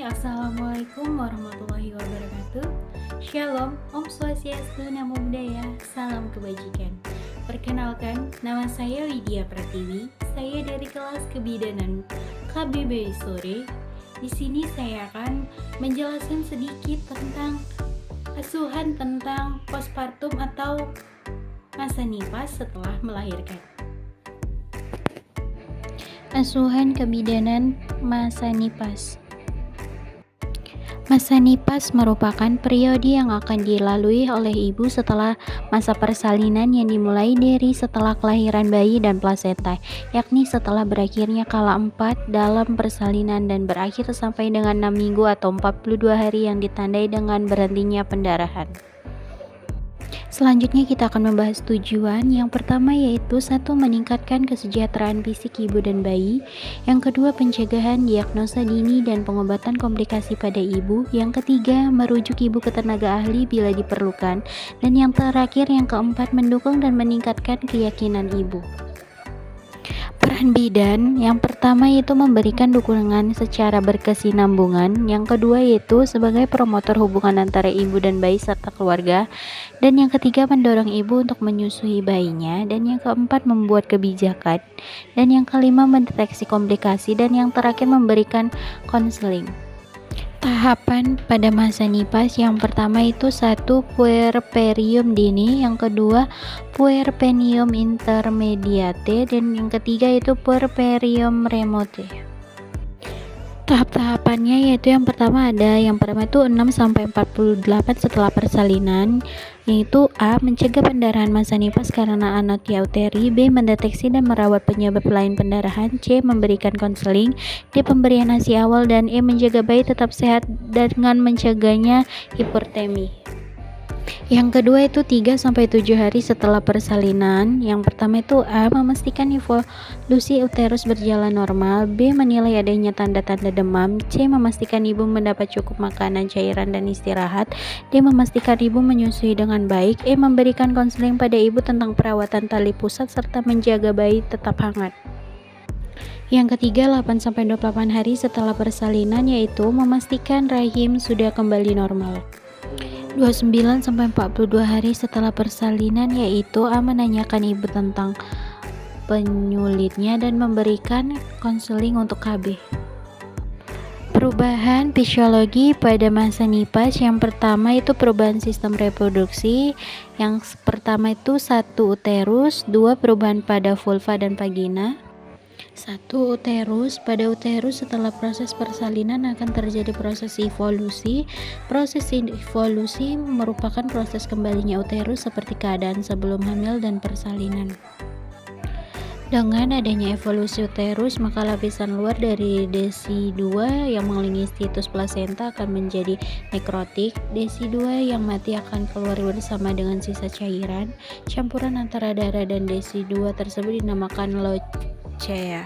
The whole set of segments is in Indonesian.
Assalamualaikum warahmatullahi wabarakatuh. Shalom, Om Swastiastu, Namo Buddhaya, salam kebajikan. Perkenalkan, nama saya Widya Pratiwi. Saya dari kelas kebidanan KBB Sore. Di sini saya akan menjelaskan sedikit tentang asuhan tentang postpartum atau masa nifas setelah melahirkan. Asuhan kebidanan masa nifas. Masa nifas merupakan periode yang akan dilalui oleh ibu setelah masa persalinan yang dimulai dari setelah kelahiran bayi dan plasenta, yakni setelah berakhirnya kala 4 dalam persalinan dan berakhir sampai dengan 6 minggu atau 42 hari yang ditandai dengan berhentinya pendarahan. Selanjutnya kita akan membahas tujuan. Yang pertama yaitu 1. Meningkatkan kesejahteraan fisik ibu dan bayi. Yang kedua, pencegahan, diagnosa dini dan pengobatan komplikasi pada ibu. Yang ketiga, merujuk ibu ke tenaga ahli bila diperlukan. Dan yang terakhir, yang keempat, mendukung dan meningkatkan keyakinan ibu. Peran bidan, yang pertama yaitu memberikan dukungan secara berkesinambungan, yang kedua yaitu sebagai promotor hubungan antara ibu dan bayi serta keluarga, dan yang ketiga mendorong ibu untuk menyusui bayinya, dan yang keempat membuat kebijakan, dan yang kelima mendeteksi komplikasi, dan yang terakhir memberikan konseling. Tahapan pada masa nifas, yang pertama itu 1. Puerperium dini, yang kedua puerperium intermediate, dan yang ketiga itu puerperium remote. Tahap-tahapannya yaitu yang pertama itu 6-48 setelah persalinan, yaitu A. Mencegah pendarahan masa nifas karena anotia uteri, B. Mendeteksi dan merawat penyebab lain pendarahan, C. Memberikan konseling, D. Pemberian ASI awal, dan E. Menjaga bayi tetap sehat dengan mencegahnya hipertemi. Yang kedua itu 3-7 hari setelah persalinan. Yang pertama itu A. Memastikan evolusi uterus berjalan normal, B. Menilai adanya tanda-tanda demam, C. Memastikan ibu mendapat cukup makanan, cairan, dan istirahat, D. Memastikan ibu menyusui dengan baik, E. Memberikan konseling pada ibu tentang perawatan tali pusat serta menjaga bayi tetap hangat. Yang ketiga 8-28 hari setelah persalinan, yaitu memastikan rahim sudah kembali normal. 29-42 hari setelah persalinan, yaitu A. Menanyakan ibu tentang penyulitnya dan memberikan konseling untuk KB. Perubahan fisiologi pada masa nifas, yang pertama itu perubahan sistem reproduksi. Yang pertama itu 1. Uterus, 2. Perubahan pada vulva dan vagina. 1. Uterus. Pada uterus setelah proses persalinan akan terjadi proses evolusi. Proses evolusi merupakan proses kembalinya uterus seperti keadaan sebelum hamil dan persalinan. Dengan adanya evolusi uterus, maka lapisan luar dari desi 2 yang mengelilingi situs plasenta akan menjadi nekrotik. Desi 2 yang mati akan keluar bersama dengan sisa cairan. Campuran antara darah dan desi 2 tersebut dinamakan Lochea.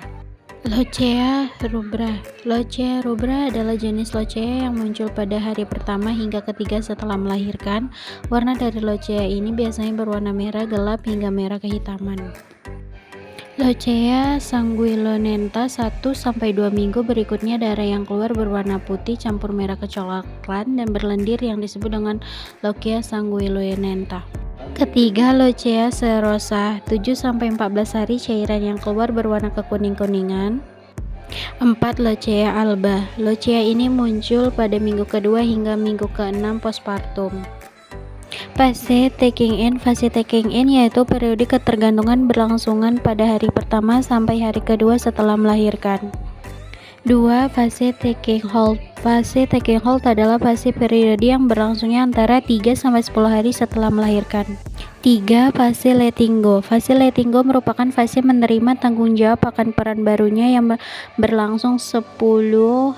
Lochea rubra. Lochea rubra adalah jenis Lochea yang muncul pada hari pertama hingga ketiga setelah melahirkan. Warna dari Lochea ini biasanya berwarna merah gelap hingga merah kehitaman. Lochea sanguinolenta 1-2 minggu berikutnya darah yang keluar berwarna putih campur merah kecoklatan dan berlendir yang disebut dengan Lochea sanguinolenta. Ketiga, Lochea serosa 7-14 hari cairan yang keluar berwarna kekuning-kuningan. 4. Lochea alba. Lochea ini muncul pada minggu kedua hingga minggu ke-6 postpartum. Fase taking in yaitu periode ketergantungan berlangsungan pada hari pertama sampai hari kedua setelah melahirkan. 2. Fase taking hold. Fase taking hold adalah fase periode yang berlangsungnya antara 3-10 hari setelah melahirkan. 3. Fase letting go. Fase letting go merupakan fase menerima tanggung jawab akan peran barunya yang berlangsung 10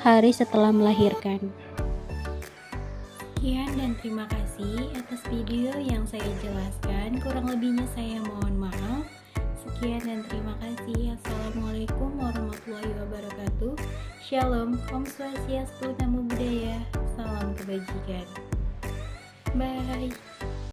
hari setelah melahirkan. Sekian dan terima kasih atas video yang saya jelaskan. Kurang lebihnya saya mohon maaf. Sekian dan terima kasih. Assalamualaikum warahmatullahi wabarakatuh. Shalom, Om Swastiastu, Namo Buddhaya, salam kebajikan. Bye.